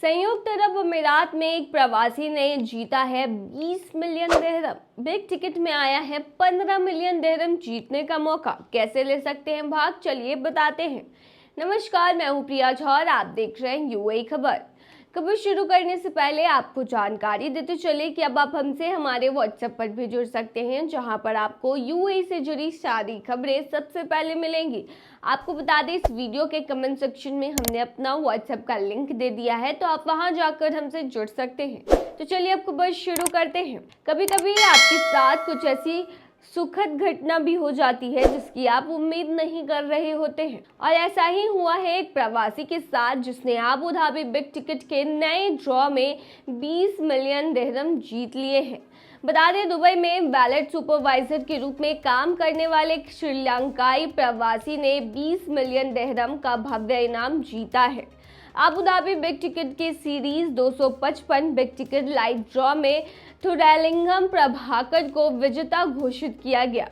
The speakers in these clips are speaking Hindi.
संयुक्त अरब अमीरात में एक प्रवासी ने जीता है 20 मिलियन दिरहम। बिग टिकट में आया है 15 मिलियन दिरहम जीतने का मौका। कैसे ले सकते हैं भाग, चलिए बताते हैं। नमस्कार, मैं हूं प्रिया झा और आप देख रहे हैं यूएई खबर। खबर शुरू करने से पहले आपको जानकारी देते चले कि अब आप हमसे हमारे व्हाट्सएप पर भी जुड़ सकते हैं, जहां पर आपको यूएई से जुड़ी सारी खबरें सबसे पहले मिलेंगी। आपको बता दें, इस वीडियो के कमेंट सेक्शन में हमने अपना व्हाट्सएप का लिंक दे दिया है, तो आप वहां जाकर हमसे जुड़ सकते हैं। तो चलिए अब खबर शुरू करते हैं। कभी कभी आपके साथ कुछ ऐसी सुखद घटना भी हो जाती है जिसकी आप उम्मीद नहीं कर रहे होते हैं, और ऐसा ही हुआ है एक प्रवासी के साथ, जिसने अबू धाबी बिग टिकट के नए ड्रॉ में 20 मिलियन दिरहम जीत लिए हैं। बता दें, दुबई में वैलेट सुपरवाइजर के रूप में काम करने वाले एक श्रीलंकाई प्रवासी ने 20 मिलियन दिरहम का भव्य इनाम जीता है। अबू धाबी बिग टिकट के series 255 big ticket live draw में थुरैलिंगम प्रभाकर को विजेता घोषित किया गया।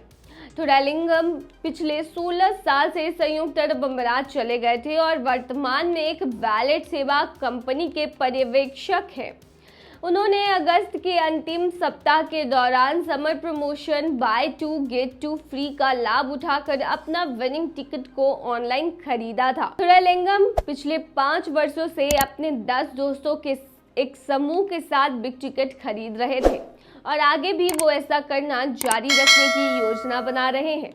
थुरैलिंगम पिछले 16 साल से संयुक्त अरब अमीरात चले गए थे और वर्तमान में एक वैलेट सेवा कंपनी के पर्यवेक्षक हैं। उन्होंने अगस्त के अंतिम सप्ताह के दौरान summer promotion buy two get two free का लाभ उठाकर अपना विनिंग टिकट को ऑनलाइन खरीदा था। थुरैलिंगम पिछले 5 वर्षों से अपने 10 दोस्तों के एक समूह के साथ बिग टिकट खरीद रहे थे और आगे भी वो ऐसा करना जारी रखने की योजना बना रहे हैं।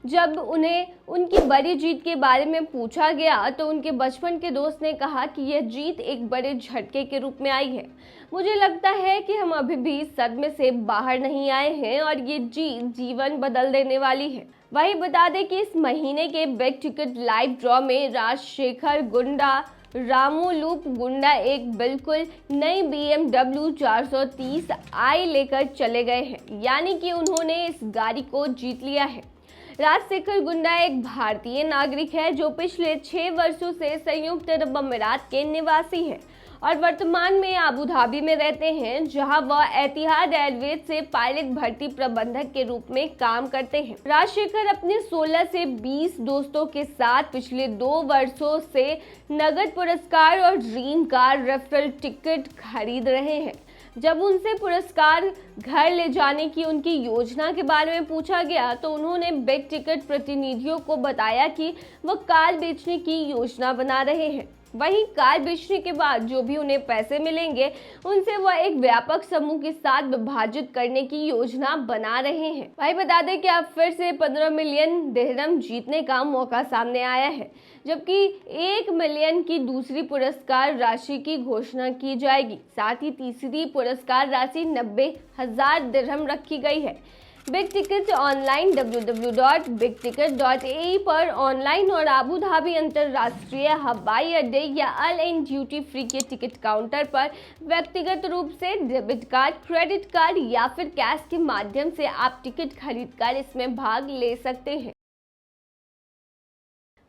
जब उन्हें उनकी बड़ी जीत के बारे में पूछा गया तो उनके बचपन के दोस्त ने कहा कि यह जीत एक बड़े झटके के रूप में आई है। मुझे लगता है कि हम अभी भी सदमे से बाहर नहीं आए हैं और ये जीत जीवन बदल देने वाली है। वही बता दें कि इस महीने के बिग टिकट लाइव ड्रॉ में राजशेखर गुंडा रामोलूप गुंडा एक बिल्कुल नई BMW 430i लेकर चले गए हैं, यानी कि उन्होंने इस गाड़ी को जीत लिया है। राजशेखर गुंडा एक भारतीय नागरिक है जो पिछले 6 वर्षों से संयुक्त अरब अमीरात के निवासी है और वर्तमान में अबू धाबी में रहते हैं, जहां वह एतिहाद एयरवेज से पायलट भर्ती प्रबंधक के रूप में काम करते हैं। राजशेखर अपने 16 से 20 दोस्तों के साथ पिछले 2 वर्षों से नगद पुरस्कार और ड्रीम कार रेफरल टिकट खरीद रहे हैं। जब उनसे पुरस्कार घर ले जाने की उनकी योजना के बारे में पूछा गया तो उन्होंने बिग टिकट प्रतिनिधियों को बताया कि वह कार बेचने की योजना बना रहे हैं। वहीं कार बेचने के बाद जो भी उन्हें पैसे मिलेंगे उनसे वह एक व्यापक समूह के साथ विभाजित करने की योजना बना रहे हैं। भाई बता दें कि अब फिर से 15 मिलियन दिरहम जीतने का मौका सामने आया है, जबकि 1 मिलियन की दूसरी पुरस्कार राशि की घोषणा की जाएगी। साथ ही तीसरी पुरस्कार राशि 90,000 दिरहम रखी गई है। बिग टिकट ऑनलाइन www.bigticket.ae पर ऑनलाइन और अबू धाबी अंतरराष्ट्रीय हवाई अड्डे या अल एन ड्यूटी फ्री के टिकट काउंटर पर व्यक्तिगत रूप से डेबिट कार्ड, क्रेडिट कार्ड या फिर कैश के माध्यम से आप टिकट खरीदकर इसमें भाग ले सकते हैं।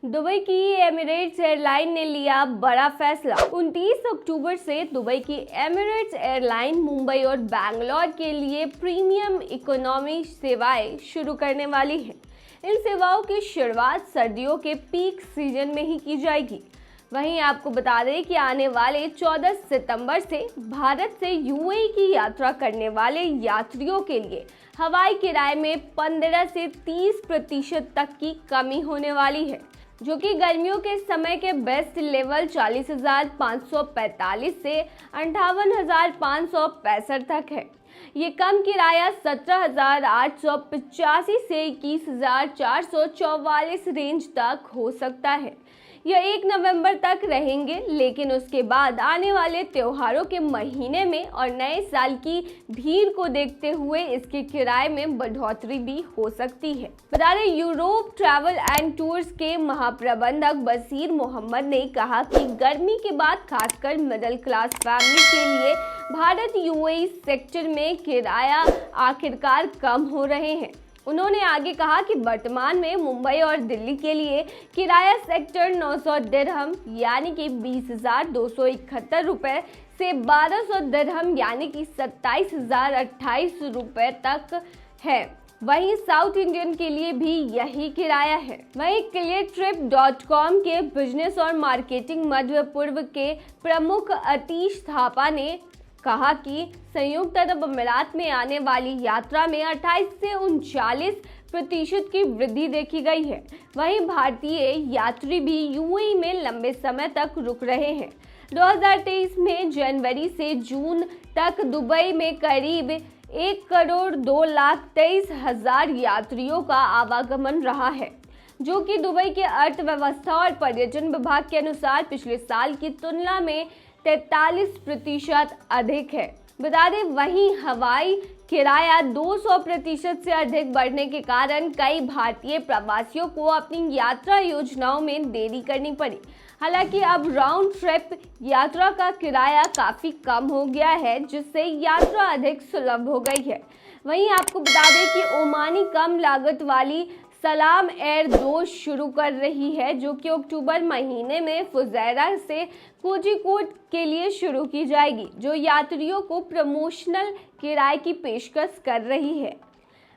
दुबई की एमिरेट्स एयरलाइन ने लिया बड़ा फैसला। 29 अक्टूबर से दुबई की एमिरेट्स एयरलाइन मुंबई और बैंगलोर के लिए प्रीमियम इकोनॉमी सेवाएं शुरू करने वाली है। इन सेवाओं की शुरुआत सर्दियों के पीक सीजन में ही की जाएगी। वहीं आपको बता दें कि आने वाले 14 सितंबर से भारत से यूएई की यात्रा करने वाले यात्रियों के लिए हवाई किराए में 15 से 30% तक की कमी होने वाली है, जो कि गर्मियों के समय के बेस्ट लेवल 40,545 से 58,565 तक है। ये कम किराया 17,885 से 21,444 रेंज तक हो सकता है। यह 1 नवंबर तक रहेंगे, लेकिन उसके बाद आने वाले त्योहारों के महीने में और नए साल की भीड़ को देखते हुए इसके किराए में बढ़ोतरी भी हो सकती है। बता दें, यूरोप ट्रैवल एंड टूर्स के महाप्रबंधक बशीर मोहम्मद ने कहा कि गर्मी के बाद खासकर मिडिल क्लास फैमिली के लिए भारत यूएई सेक्टर में किराया आखिरकार कम हो रहे हैं। उन्होंने आगे कहा कि वर्तमान में मुंबई और दिल्ली के लिए किराया सेक्टर 900 दिरहम यानी कि 20,271 रुपये से 1,200 दिरहम यानी कि 27,028 रुपये तक है। वहीं साउथ इंडियन के लिए भी यही किराया है। वहीं cleartrip.com के बिजनेस और मार्केटिंग मध्य पूर्व के प्रमुख अतीश थापा ने कहा कि संयुक्त अरब अमीरात में आने वाली यात्रा में 28 से 39% की वृद्धि देखी गई है। वहीं भारतीय यात्री भी यूएई में लंबे समय तक रुक रहे हैं। 2023 में जनवरी से जून तक दुबई में करीब 1,02,23,000 यात्रियोयों का आवागमन रहा है, जो कि दुबई के अर्थव्यवस्था और पर्यटन विभाग के अनुसार पिछले साल की तुलना में 43% अधिक है। बता दें, वहीं हवाई किराया 200% से अधिक बढ़ने के कारण कई भारतीय प्रवासियों को अपनी यात्रा योजनाओं में देरी करनी पड़ी। हालांकि अब राउंड ट्रिप यात्रा का किराया काफ़ी कम हो गया है, जिससे यात्रा अधिक सुलभ हो गई है। वहीं आपको बता दें कि ओमानी कम लागत वाली सलाम एयर 2 शुरू कर रही है, जो कि अक्टूबर महीने में फुजैरा से कोझिकोड के लिए शुरू की जाएगी, जो यात्रियों को प्रमोशनल किराए की पेशकश कर रही है।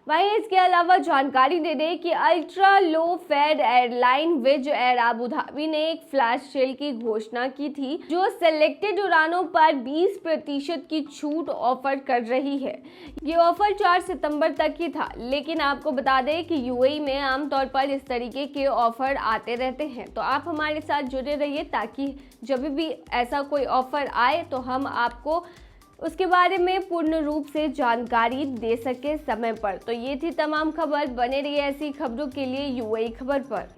वहीं इसके अलावा जानकारी दे दें कि ultra low fare airline Wizz Air Abu Dhabi ने एक फ्लैश सेल की घोषणा की थी, जो सिलेक्टेड उड़ानों पर 20% की छूट ऑफर कर रही है। ये ऑफर 4 सितंबर तक ही था, लेकिन आपको बता दें कि यूएई में आमतौर पर इस तरीके के ऑफर आते रहते हैं। तो आप हमारे साथ जुड़े रहिए, ताकि जब भी ऐसा कोई ऑफर आए तो हम आपको उसके बारे में पूर्ण रूप से जानकारी दे सके समय पर। तो ये थी तमाम खबर। बने रहिए ऐसी खबरों के लिए यूएई खबर पर।